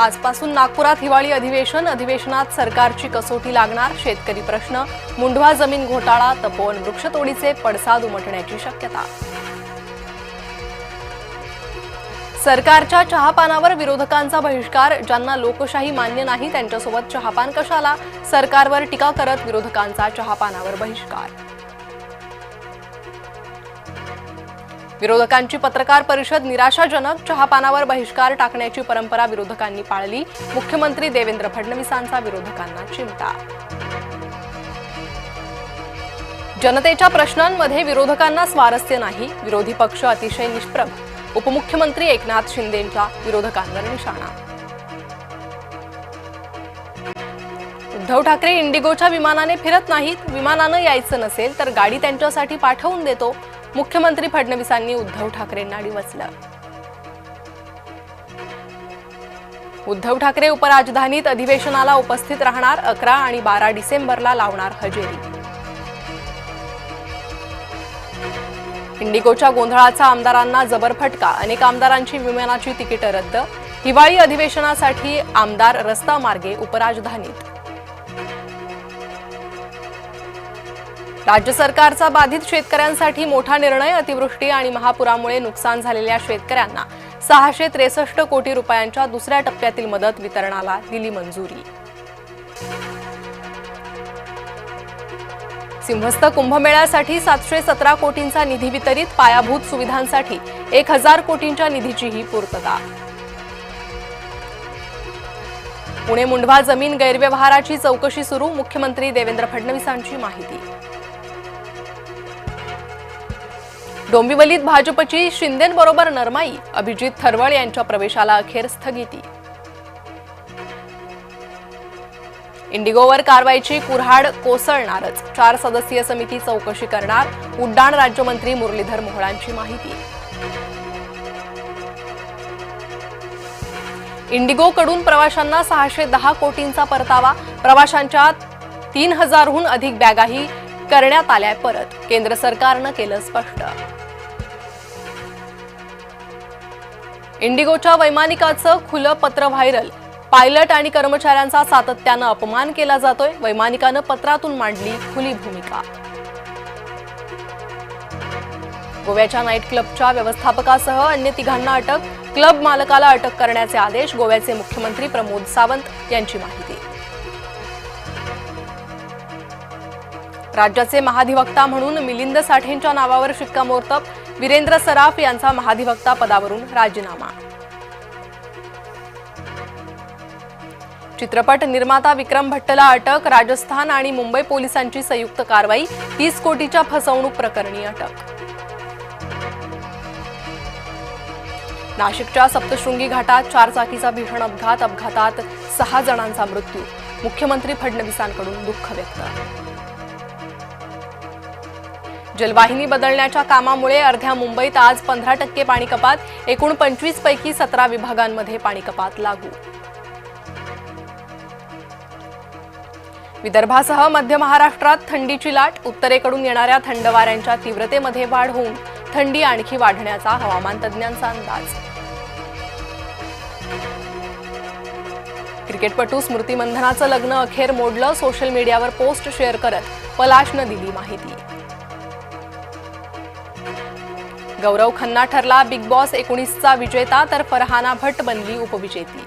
आजपासून नागपुरात हिवाळी अधिवेशनात सरकारची कसोटी लागणार. शेतकरी प्रश्न, मुंढवा जमीन घोटाळा, तपोवन वृक्षतोडीचे पडसाद उमटण्याची शक्यता. सरकारच्या चहापानावर विरोधकांचा बहिष्कार. ज्यांना लोकशाही मान्य नाही त्यांच्यासोबत चहापान कशाला? सरकारवर टीका करत विरोधकांचा चहापानावर बहिष्कार. विरोधकांची पत्रकार परिषद निराशाजनक. चहापानावर बहिष्कार टाकण्याची परंपरा विरोधकांनी पाळली. मुख्यमंत्री देवेंद्र फडणवीसांचा विरोधकांना चिमटा. जनतेच्या प्रश्नांमध्ये विरोधकांना स्वारस्य नाही. विरोधी पक्ष अतिशय निष्प्रभ. उपमुख्यमंत्री एकनाथ शिंदेंचा विरोधकांवर निशाणा. उद्धव ठाकरे इंडिगोच्या विमानाने फिरत नाहीत. विमानानं यायचं नसेल तर गाडी त्यांच्यासाठी पाठवून देतो. मुख्यमंत्री फडणवीसांनी उद्धव ठाकरेंना डिवचलं. उद्धव ठाकरे उपराजधानीत अधिवेशनाला उपस्थित राहणार. 11 आणि 12 डिसेंबरला लावणार हजेरी. इंडिगोच्या गोंधळाचा आमदारांना जबर फटका. अनेक आमदारांची विमानाची तिकीटं रद्द. हिवाळी अधिवेशनासाठी आमदार रस्ता मार्गे उपराजधानीत. राज्य सरकारचा बाधित शेतकऱ्यांसाठी मोठा निर्णय. अतिवृष्टी आणि महापुरामुळे नुकसान झालेल्या शेतकऱ्यांना 663 कोटी रुपयांच्या दुसऱ्या टप्प्यातील मदत वितरणाला दिली मंजुरी. सिंहस्थ कुंभमेळ्यासाठी 717 कोटींचा निधी वितरित. पायाभूत सुविधांसाठी 1000 कोटींच्या निधीचीही पूर्तता. पुणे मुंढवा जमीन गैरव्यवहाराची चौकशी सुरू. मुख्यमंत्री देवेंद्र फडणवीसांची माहिती. डोंबिवलीत भाजपची शिंदेंबरोबर नरमाई. अभिजित थरवळ यांच्या प्रवेशाला अखेर स्थगिती. इंडिगोवर कारवाईची कुऱ्हाड कोसळणारच. 4 सदस्यीय समिती चौकशी करणार. उड्डाण राज्यमंत्री मुरलीधर मोहोळांची माहिती. इंडिगोकडून प्रवाशांना 610 कोटींचा परतावा. प्रवाशांच्या 3000हून अधिक बॅगाही करण्यात आल्या परत. केंद्र सरकारनं केलं स्पष्ट. इंडिगोच्या वैमानिकाचं खुलं पत्र व्हायरल. पायलट आणि कर्मचाऱ्यांचा सातत्यानं अपमान केला जातोय. वैमानिकानं पत्रातून मांडली खुली भूमिका. गोव्याच्या नाईट क्लबच्या व्यवस्थापकासह अन्य 3घांना अटक. क्लब मालकाला अटक करण्याचे आदेश. गोव्याचे मुख्यमंत्री प्रमोद सावंत यांची माहिती. राज्याचे महाधिवक्ता म्हणून मिलिंद साठेंच्या नावावर शिक्कामोर्तब. वीरेंद्र सराफ यांचा महाधिवक्ता पदावरून राजीनामा. चित्रपट निर्माता विक्रम भट्टला अटक. राजस्थान आणि मुंबई पोलिसांची संयुक्त कारवाई. 30 कोटीच्या फसवणूक प्रकरणी अटक. नाशिकच्या सप्तशृंगी घाटात 4 चाकीचा भीषण अपघात. अपघातात 6 जणांचा मृत्यू. मुख्यमंत्री फडणवीसांकडून दुःख व्यक्त. जलवाहिनी बदलण्याच्या कामामुळे अर्ध्या मुंबईत आज 15% पाणी कपात. एकूण 25 पैकी 17 विभागांमध्ये पाणी कपात लागू. विदर्भासह मध्य महाराष्ट्रात थंडीची लाट. उत्तरेकडून येणाऱ्या थंड वाऱ्यांच्या तीव्रतेमध्ये वाढ होऊन थंडी आणखी वाढण्याचा हवामान तज्ज्ञांचा अंदाज. क्रिकेटपटू स्मृती मंधनाचं लग्न अखेर मोडलं. सोशल मीडियावर पोस्ट शेअर करत पलाशनं दिली माहिती. गौरव खन्ना ठरला बिग बॉस 19चा विजेता तर फरहाना भट्ट बनली उपविजेती.